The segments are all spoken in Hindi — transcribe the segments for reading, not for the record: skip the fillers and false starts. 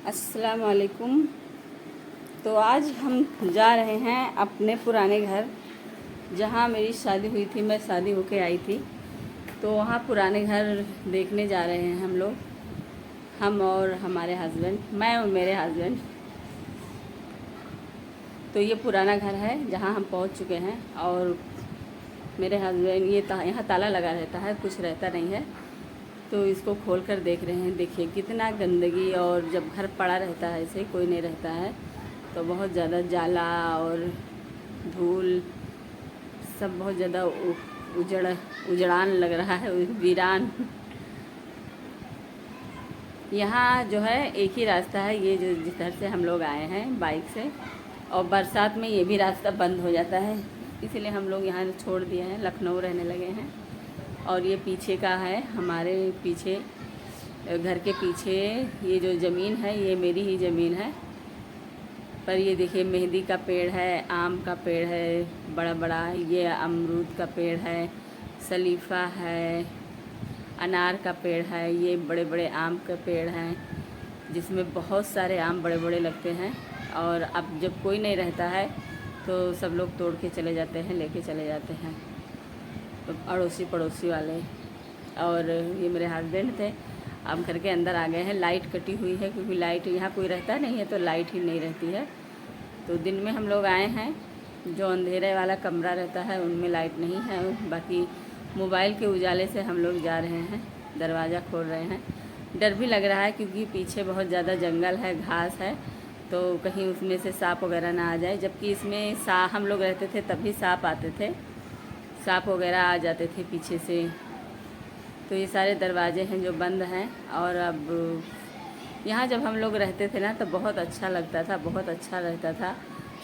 अस्सलाम वालेकुम। तो आज हम जा रहे हैं अपने पुराने घर, जहाँ मेरी शादी हुई थी, मैं शादी होके आई थी। तो वहाँ पुराने घर देखने जा रहे हैं हम लोग, हम और हमारे हस्बैंड, मैं और मेरे हस्बैंड। तो ये पुराना घर है जहाँ हम पहुँच चुके हैं। और मेरे हस्बैंड यहाँ ताला लगा रहता है, कुछ रहता नहीं है, तो इसको खोल कर देख रहे हैं। देखिए कितना गंदगी, और जब घर पड़ा रहता है ऐसे कोई नहीं रहता है तो बहुत ज़्यादा जाला और धूल सब बहुत ज़्यादा उजड़ान लग रहा है, वीरान। यहाँ जो है एक ही रास्ता है, ये जो जिधर से हम लोग आए हैं बाइक से, और बरसात में ये भी रास्ता बंद हो जाता है, इसीलिए हम लोग यहाँ छोड़ दिए हैं, लखनऊ रहने लगे हैं। और ये पीछे का है, हमारे पीछे घर के पीछे ये जो ज़मीन है ये मेरी ही ज़मीन है। पर ये देखिए मेहंदी का पेड़ है, आम का पेड़ है बड़ा बड़ा, ये अमरूद का पेड़ है, शलीफा है, अनार का पेड़ है, ये बड़े बड़े आम के पेड़ हैं जिसमें बहुत सारे आम बड़े बड़े लगते हैं। और अब जब कोई नहीं रहता है तो सब लोग तोड़ के चले जाते हैं, लेके चले जाते हैं, तो अड़ोसी पड़ोसी वाले। और ये मेरे हस्बैंड थे, अब घर के अंदर आ गए हैं। लाइट कटी हुई है क्योंकि लाइट यहाँ कोई रहता नहीं है तो लाइट ही नहीं रहती है। तो दिन में हम लोग आए हैं, जो अंधेरे वाला कमरा रहता है उनमें लाइट नहीं है, बाकी मोबाइल के उजाले से हम लोग जा रहे हैं, दरवाज़ा खोल रहे हैं। डर भी लग रहा है क्योंकि पीछे बहुत ज़्यादा जंगल है, घास है, तो कहीं उसमें से सांप वगैरह ना आ जाए। जबकि इसमें हम लोग रहते थे तभी सांप आते थे, सांप वगैरह आ जाते थे पीछे से। तो ये सारे दरवाजे हैं जो बंद हैं। और अब यहाँ जब हम लोग रहते थे ना तो बहुत अच्छा लगता था, बहुत अच्छा रहता था,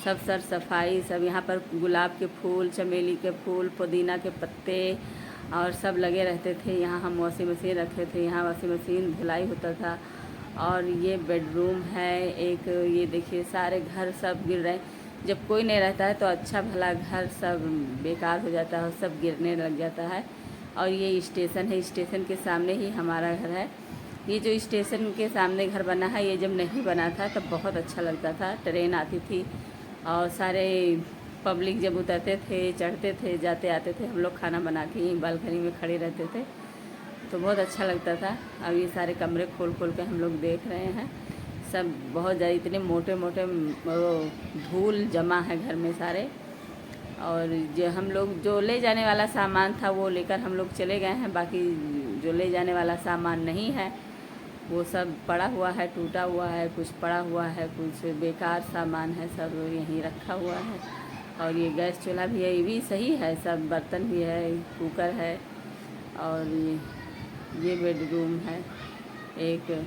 सब सर सफाई, सब यहाँ पर गुलाब के फूल, चमेली के फूल, पुदीना के पत्ते और सब लगे रहते थे। यहाँ हम वॉशिंग मशीन रखे थे, यहाँ वॉशिंग मशीन धुलाई होता था। और ये बेडरूम है एक, ये देखिए सारे घर सब गिर रहे हैं। जब कोई नहीं रहता है तो अच्छा भला घर सब बेकार हो जाता है और सब गिरने लग जाता है। और ये स्टेशन है, स्टेशन के सामने ही हमारा घर है। ये जो स्टेशन के सामने घर बना है, ये जब नहीं बना था तब बहुत अच्छा लगता था, ट्रेन आती थी और सारे पब्लिक जब उतरते थे, चढ़ते थे, जाते आते थे, हम लोग खाना बना के यहीं बालकनी में खड़े रहते थे, तो बहुत अच्छा लगता था। अब ये सारे कमरे खोल खोल के हम लोग देख रहे हैं, सब बहुत ज़्यादा इतने मोटे मोटे धूल जमा है घर में सारे। और जो हम लोग जो ले जाने वाला सामान था वो लेकर हम लोग चले गए हैं, बाकी जो ले जाने वाला सामान नहीं है वो सब पड़ा हुआ है, टूटा हुआ है, कुछ पड़ा हुआ है, कुछ बेकार सामान है, सब यहीं रखा हुआ है। और ये गैस चूल्हा भी है, ये भी सही है, सब बर्तन भी है, कुकर है। और ये बेडरूम है एक।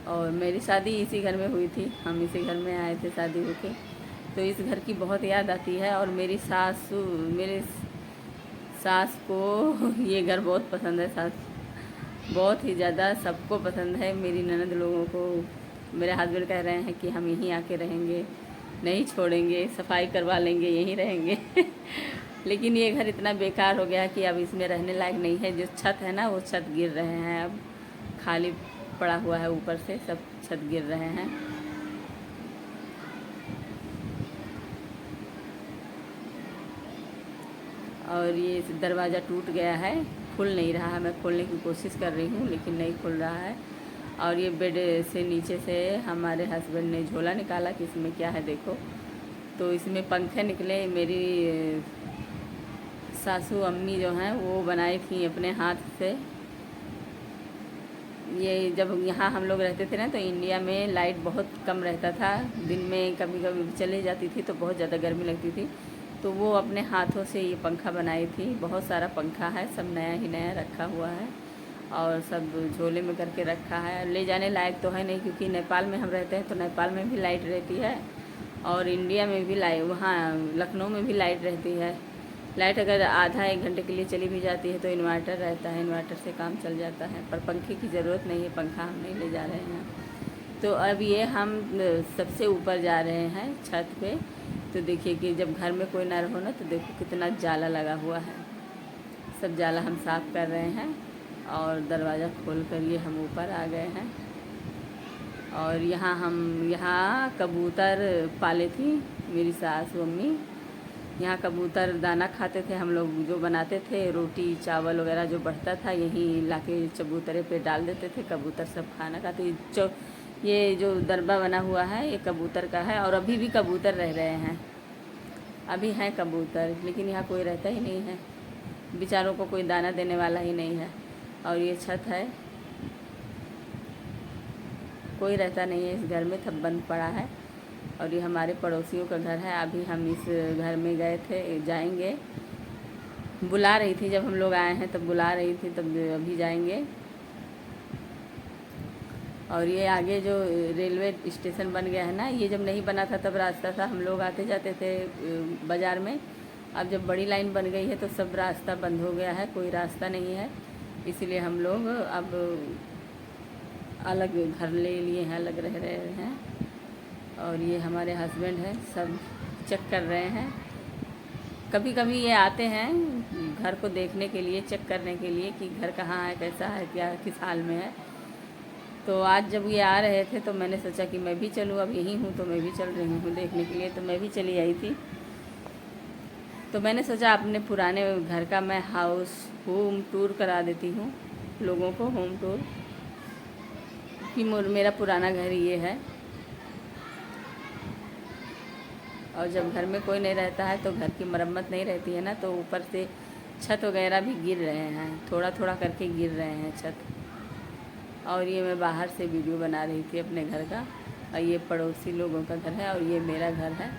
और मेरी शादी इसी घर में हुई थी, हम इसी घर में आए थे शादी होके, तो इस घर की बहुत याद आती है। और मेरे सास को ये घर बहुत पसंद है, सास बहुत ही ज़्यादा सबको पसंद है। मेरी ननद लोगों को मेरे हस्बैंड कह रहे हैं कि हम यहीं आके रहेंगे, नहीं छोड़ेंगे, सफाई करवा लेंगे, यहीं रहेंगे लेकिन ये घर इतना बेकार हो गया कि अब इसमें रहने लायक नहीं है। जो छत है ना वो छत गिर रहे हैं, अब खाली पड़ा हुआ है, ऊपर से सब छत गिर रहे हैं। और ये दरवाज़ा टूट गया है, खुल नहीं रहा है, मैं खोलने की कोशिश कर रही हूँ लेकिन नहीं खुल रहा है। और ये बेड से नीचे से हमारे हस्बैंड ने झोला निकाला कि इसमें क्या है देखो, तो इसमें पंखे निकले। मेरी सासू अम्मी जो हैं वो बनाई थी अपने हाथ से। ये जब यहाँ हम लोग रहते थे ना तो इंडिया में लाइट बहुत कम रहता था, दिन में कभी कभी चली जाती थी तो बहुत ज़्यादा गर्मी लगती थी, तो वो अपने हाथों से ये पंखा बनाई थी। बहुत सारा पंखा है, सब नया ही नया रखा हुआ है और सब झोले में करके रखा है। ले जाने लायक तो है नहीं क्योंकि नेपाल में हम रहते हैं तो नेपाल में भी लाइट रहती है और इंडिया में भी लाइट, वहाँ लखनऊ में भी लाइट रहती है। लाइट अगर आधा एक घंटे के लिए चली भी जाती है तो इन्वर्टर रहता है, इन्वर्टर से काम चल जाता है, पर पंखे की ज़रूरत नहीं है, पंखा हम नहीं ले जा रहे हैं। तो अब ये हम सबसे ऊपर जा रहे हैं छत पे, तो देखिए कि जब घर में कोई ना रहो ना तो देखो कितना जाला लगा हुआ है, सब जाला हम साफ़ कर रहे हैं। और दरवाज़ा खोल कर ये हम ऊपर आ गए हैं। और यहाँ कबूतर पाले थी मेरी सास मम्मी। यहाँ कबूतर दाना खाते थे, हम लोग जो बनाते थे रोटी चावल वगैरह जो बढ़ता था यहीं लाके चबूतरे पे डाल देते थे। कबूतर सब खाना खाते। ये जो दरबा बना हुआ है ये कबूतर का है और अभी भी कबूतर रह रहे हैं। अभी हैं कबूतर, लेकिन यहाँ कोई रहता ही नहीं है, बेचारों को कोई दाना देने वाला ही नहीं है। और ये छत है, कोई रहता नहीं है इस घर में, सब बंद पड़ा है। और ये हमारे पड़ोसियों का घर है। अभी हम इस घर में गए थे, जाएंगे। बुला रही थी, जब हम लोग आए हैं तब बुला रही थी, तब अभी जाएंगे। और ये आगे जो रेलवे स्टेशन बन गया है ना, ये जब नहीं बना था तब रास्ता था, हम लोग आते जाते थे बाज़ार में। अब जब बड़ी लाइन बन गई है तो सब रास्ता बंद हो गया है, कोई रास्ता नहीं है। इसीलिए हम लोग अब अलग घर ले लिए हैं, अलग रह रहे हैं। और ये हमारे हस्बैंड हैं, सब चेक कर रहे हैं। कभी कभी ये आते हैं घर को देखने के लिए, चेक करने के लिए कि घर कहाँ है, कैसा है, क्या किस हाल में है। तो आज जब ये आ रहे थे तो मैंने सोचा कि मैं भी चलूँ, अब यहीं हूँ तो मैं भी चल रही हूँ देखने के लिए। तो मैं भी चली आई थी। तो मैंने सोचा अपने पुराने घर का मैं होम टूर करा देती हूँ लोगों को, होम टूर कि मेरा पुराना घर ये है। और जब घर में कोई नहीं रहता है तो घर की मरम्मत नहीं रहती है ना, तो ऊपर से छत वगैरह भी गिर रहे हैं, थोड़ा थोड़ा करके गिर रहे हैं छत। और ये मैं बाहर से वीडियो बना रही थी अपने घर का। और ये पड़ोसी लोगों का घर है और ये मेरा घर है।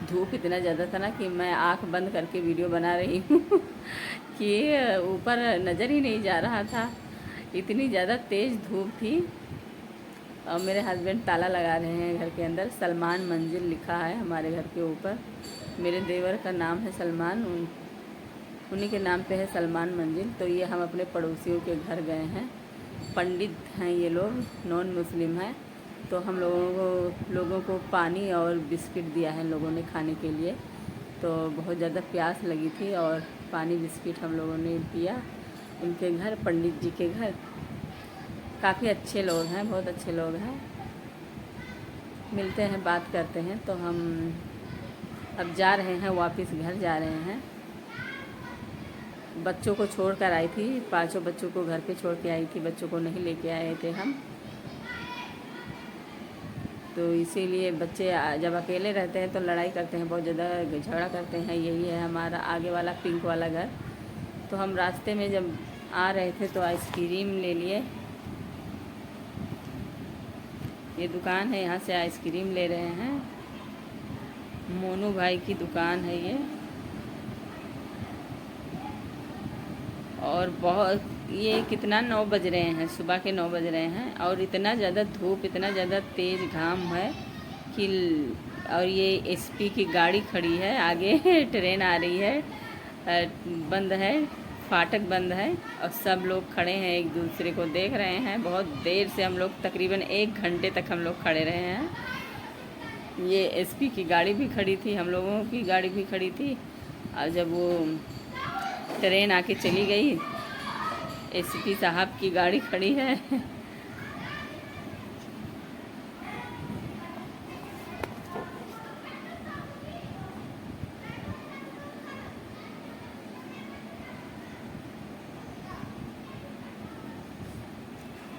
धूप इतना ज़्यादा था ना कि मैं आँख बंद करके वीडियो बना रही हूँ कि ऊपर नज़र ही नहीं जा रहा था, इतनी ज़्यादा तेज़ धूप थी। और मेरे हस्बैंड ताला लगा रहे हैं घर के अंदर। सलमान मंजिल लिखा है हमारे घर के ऊपर। मेरे देवर का नाम है सलमान, उन्हीं के नाम पे है सलमान मंजिल। तो ये हम अपने पड़ोसियों के घर गए हैं। पंडित हैं ये लोग, नॉन मुस्लिम हैं। तो हम लोगों को पानी और बिस्किट दिया है लोगों ने खाने के लिए। तो बहुत ज़्यादा प्यास लगी थी और पानी बिस्किट हम लोगों ने दिया उनके घर, पंडित जी के घर। काफ़ी अच्छे लोग हैं, बहुत अच्छे लोग हैं। मिलते हैं, बात करते हैं। तो हम अब जा रहे हैं, वापस घर जा रहे हैं। बच्चों को छोड़ कर आई थी, 5 बच्चों को घर पे छोड़ के आई थी, बच्चों को नहीं लेके आए थे हम। तो इसीलिए बच्चे जब अकेले रहते हैं तो लड़ाई करते हैं, बहुत ज़्यादा झगड़ा करते हैं। यही है हमारा आगे वाला पिंक वाला घर। तो हम रास्ते में जब आ रहे थे तो आइसक्रीम ले लिए। ये दुकान है, यहाँ से आइसक्रीम ले रहे हैं। मोनू भाई की दुकान है ये। और बहुत ये कितना 9 बज रहे हैं, सुबह के 9 बज रहे हैं। और इतना ज़्यादा धूप, इतना ज़्यादा तेज़ घाम है कि। और ये एसपी की गाड़ी खड़ी है आगे ट्रेन आ रही है, बंद है, फाटक बंद है। और सब लोग खड़े हैं, एक दूसरे को देख रहे हैं। बहुत देर से हम लोग, तकरीबन 1 घंटे तक हम लोग खड़े रहे हैं। ये एसपी की गाड़ी भी खड़ी थी, हम लोगों की गाड़ी भी खड़ी थी। और जब वो ट्रेन आके चली गई, एसपी साहब की गाड़ी खड़ी है।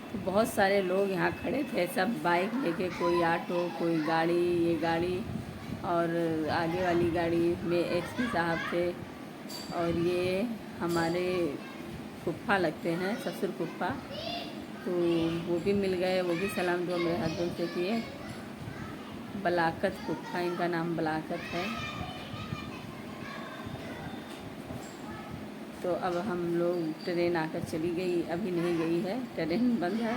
तो बहुत सारे लोग यहाँ खड़े थे, सब बाइक लेके, कोई ऑटो, कोई गाड़ी, ये गाड़ी और आगे वाली गाड़ी में एसपी साहब थे। और ये हमारे फूफा लगते हैं, ससुर फूफा। तो वो भी मिल गए, वो भी सलाम दुआ मेरे हस्बैंड से किए। बलाकत फूफा, इनका नाम बलाकत है। तो अब हम लोग, ट्रेन आकर चली गई, अभी नहीं गई है, ट्रेन बंद है।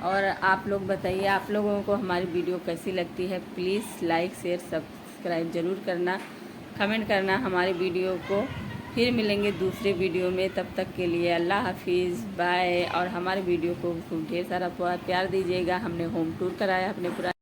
और आप लोग बताइए, आप लोगों को हमारी वीडियो कैसी लगती है। प्लीज़ लाइक शेयर सब्सक्राइब ज़रूर करना, कमेंट करना हमारी वीडियो को। फिर मिलेंगे दूसरे वीडियो में, तब तक के लिए अल्लाह हाफिज़, बाय। और हमारे वीडियो को ढेर सारा प्यार दीजिएगा। हमने होम टूर कराया अपने पूरा